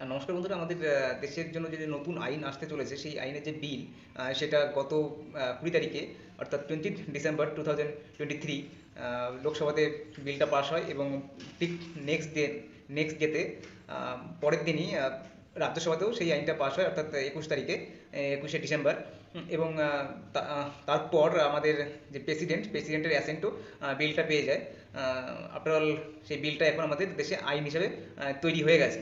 নমস্কার বন্ধুরা, আমাদের দেশের জন্য যে নতুন আইন আসতে চলেছে সেই আইনের যে বিল সেটা গত 20 তারিখে অর্থাৎ 20 ডিসেম্বর 2023 লোকসভাতে বিলটা পাস হয় এবং ঠিক নেক্সট ডেতে পরের দিনই রাজ্যসভাতেও সেই আইনটা পাস হয় অর্থাৎ 21 তারিখে 21শে ডিসেম্বর। এবং তারপর আমাদের যে প্রেসিডেন্টের অ্যাসেন্টও বিলটা পেয়ে যায়। আফটার অল সেই বিলটা এখন আমাদের দেশে আইন হিসেবে তৈরি হয়ে গেছে।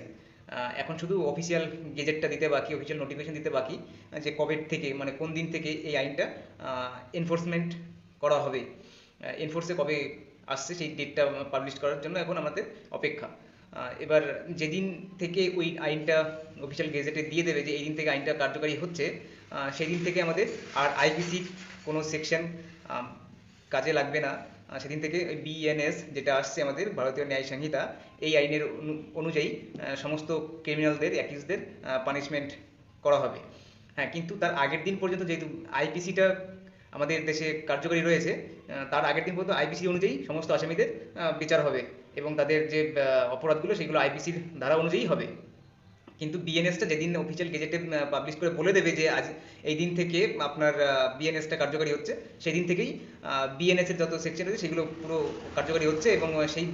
এখন শুধু অফিসিয়াল গেজেটটা দিতে বাকি, অফিসিয়াল নোটিফিকেশন দিতে বাকি, যে কবে থেকে মানে কোন দিন থেকে এই আইনটা এনফোর্সমেন্ট করা হবে, এনফোর্সে কবে আসছে সেই ডেটটা পাবলিশ করার জন্য এখন আমাদের অপেক্ষা। এবার যেদিন থেকে ওই আইনটা অফিসিয়াল গেজেটে দিয়ে দেবে যে এই দিন থেকে আইনটা কার্যকারী হচ্ছে, সেদিন থেকে আমাদের আর আইপিসির কোনো সেকশন কাজে লাগবে না। সেদিন থেকে ওই বিএনএস যেটা আসছে আমাদের ভারতীয় ন্যায় সংহিতা, এই আইনের অনুযায়ী সমস্ত ক্রিমিনালদের, অ্যাকিউজদের পানিশমেন্ট করা হবে। হ্যাঁ, কিন্তু তার আগের দিন পর্যন্ত যেহেতু আইপিসিটা আমাদের দেশে কার্যকরী রয়েছে, তার আগের দিন পর্যন্ত আইপিসি অনুযায়ী সমস্ত আসামিদের বিচার হবে এবং তাদের যে অপরাধগুলো সেগুলো আইপিসির ধারা অনুযায়ী হবে। কিন্তু বিএনএসটা যেদিন অফিসিয়াল গেজেটে পাবলিশ করে বলে দেবে যে আজ এই দিন থেকে আপনার বিএনএসটা কার্যকারী হচ্ছে, সেই দিন থেকেই বিএনএস এর যত সেকশন আছে সেগুলো পুরো কার্যকারী হচ্ছে এবং সেই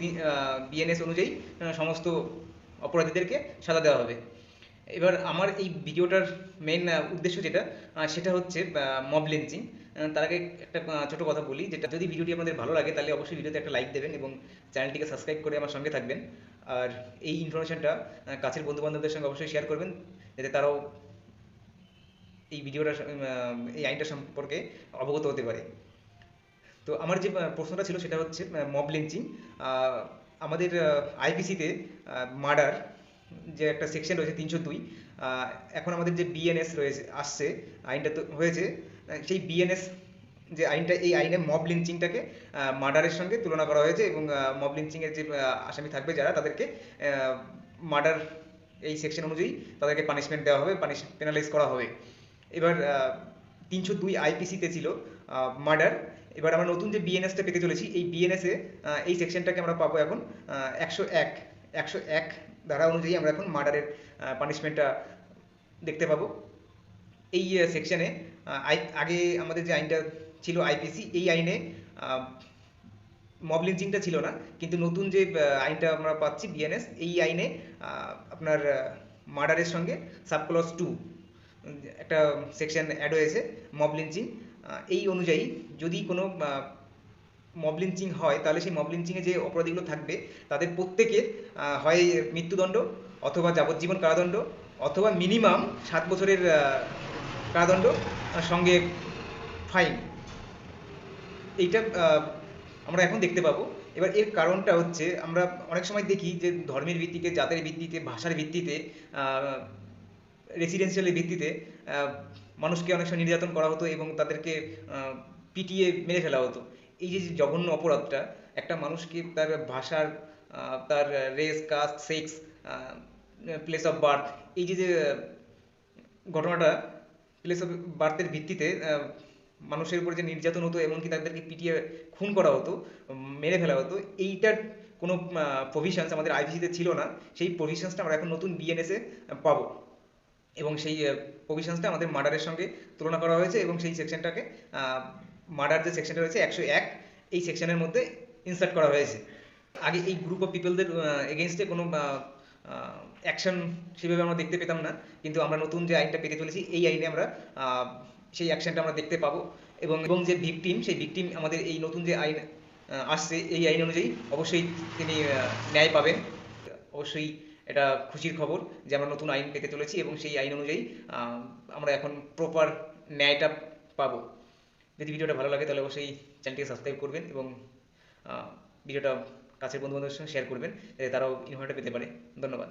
বিএনএস অনুযায়ী সমস্ত অপরাধীদেরকে সাজা দেওয়া হবে। এবার আমার এই ভিডিওটার মেন উদ্দেশ্য যেটা, সেটা হচ্ছে মব লিঞ্চিং। তার আগে একটা ছোট কথা বলি, যেটা যদি ভিডিওটি আপনাদের ভালো লাগে তাহলে অবশ্যই ভিডিওতে একটা লাইক দেবেন এবং চ্যানেলটিকে সাবস্ক্রাইব করে আমার সঙ্গে থাকবেন। আর এই ইনফরমেশনটা কাছের বন্ধু বান্ধবদের সঙ্গে অবশ্যই শেয়ার করবেন, যাতে তারাও এই ভিডিওটা এই আইনটা সম্পর্কে অবগত হতে পারে। তো আমার যে প্রশ্নটা ছিল সেটা হচ্ছে মব লিঞ্চিং। আমাদের আইপিসিতে মার্ডার যে একটা সেকশন রয়েছে 302, এখন আমাদের যে বিএনএস রয়েছে আসছে, আইনটা তো হয়েছে, সেই বিএনএস যে আইনটা, এই আইনে মব লিঞ্চিংটাকে মার্ডারের সঙ্গে তুলনা করা হয়েছে এবং মব লিঞ্চিংয়ের যে আসামি থাকবে যারা, তাদেরকে মার্ডার এই সেকশন অনুযায়ী তাদেরকে পানিশমেন্ট দেওয়া হবে, পেনালাইজ করা হবে। এবার 302 আইপিসিতে ছিল মার্ডার। এবার আমরা নতুন যে বিএনএসটা পেতে চলেছি, এই বিএনএসে এই সেকশনটাকে আমরা পাবো এখন 101 ধারা অনুযায়ী আমরা এখন মার্ডারের পানিশমেন্টটা দেখতে পাবো। এই সেকশনে আগে আমাদের যে আইনটা ছিল আইপিসি, এই আইনে মব লিঞ্চিংটা ছিল না, কিন্তু নতুন যে আইনটা আমরা পাচ্ছি বিএনএস, এই আইনে আপনার মার্ডারের সঙ্গে সাবক্লজ 2 একটা সেকশন অ্যাড হয়েছে, মব লিঞ্চিং। এই অনুযায়ী যদি কোনো মব লিঞ্চিং হয়, তাহলে সেই মব লিঞ্চিংয়ে যে অপরাধীগুলো থাকবে তাদের প্রত্যেকের হয় মৃত্যুদণ্ড অথবা যাবজ্জীবন কারাদণ্ড অথবা মিনিমাম 7 বছরের কারাদণ্ড, সঙ্গে ফাইন। এইটা আমরা এখন দেখতে পাবো। এবার এর কারণটা হচ্ছে, আমরা অনেক সময় দেখি যে ধর্মের ভিত্তিতে, জাতের ভিত্তিতে, ভাষার ভিত্তিতে, রেসিডেন্সিয়ালের ভিত্তিতে মানুষকে অনেক সময় নির্যাতন করা হতো এবং তাদেরকে পিটিয়ে মেরে ফেলা হতো। এই যে জঘন্য অপরাধটা, একটা মানুষকে তার ভাষার, তার race, caste, sex, place of birth, এই যে ঘটনাটা, প্লেস অফ বার্থের ভিত্তিতে মানুষের উপর যে নির্যাতন হতো, এমনকি তাদেরকে পিটিয়ে খুন করা হতো, মেরে ফেলা হতো, এইটার কোনো প্রভিশনস আমাদের আইপিসিতে ছিল না। সেই প্রভিশনসটা আমরা এখন নতুন বিএনএসে পাবো এবং সেই প্রভিশনসটা আমাদের মার্ডারের সঙ্গে তুলনা করা হয়েছে এবং সেই সেকশনটাকে, মার্ডার যে সেকশনটা রয়েছে 101, এই সেকশনের মধ্যে ইনসার্ট করা হয়েছে। আগে এই গ্রুপ অফ পিপলদের এগেনস্টে কোনো অ্যাকশন সেভাবে আমরা দেখতে পেতাম না, কিন্তু আমরা নতুন যে আইনটা পেতে চলেছি, এই আইনে আমরা সেই অ্যাকশনটা আমরা দেখতে পাবো এবং এবং যে ভিকটিম, সেই ভিকটিম আমাদের এই নতুন যে আইন আসছে, এই আইন অনুযায়ী অবশ্যই তিনি ন্যায় পাবেন। অবশ্যই এটা খুশির খবর যে আমরা নতুন আইন পেতে চলেছি এবং সেই আইন অনুযায়ী আমরা এখন প্রপার ন্যায়টা পাবো। যদি ভিডিওটা ভালো লাগে তাহলে অবশ্যই চ্যানেলটিকে সাবস্ক্রাইব করবেন এবং ভিডিওটা কাছের বন্ধু বান্ধবের সঙ্গে শেয়ার করবেন, যাতে তারাও ইনফরমেশনটা পেতে পারে। ধন্যবাদ।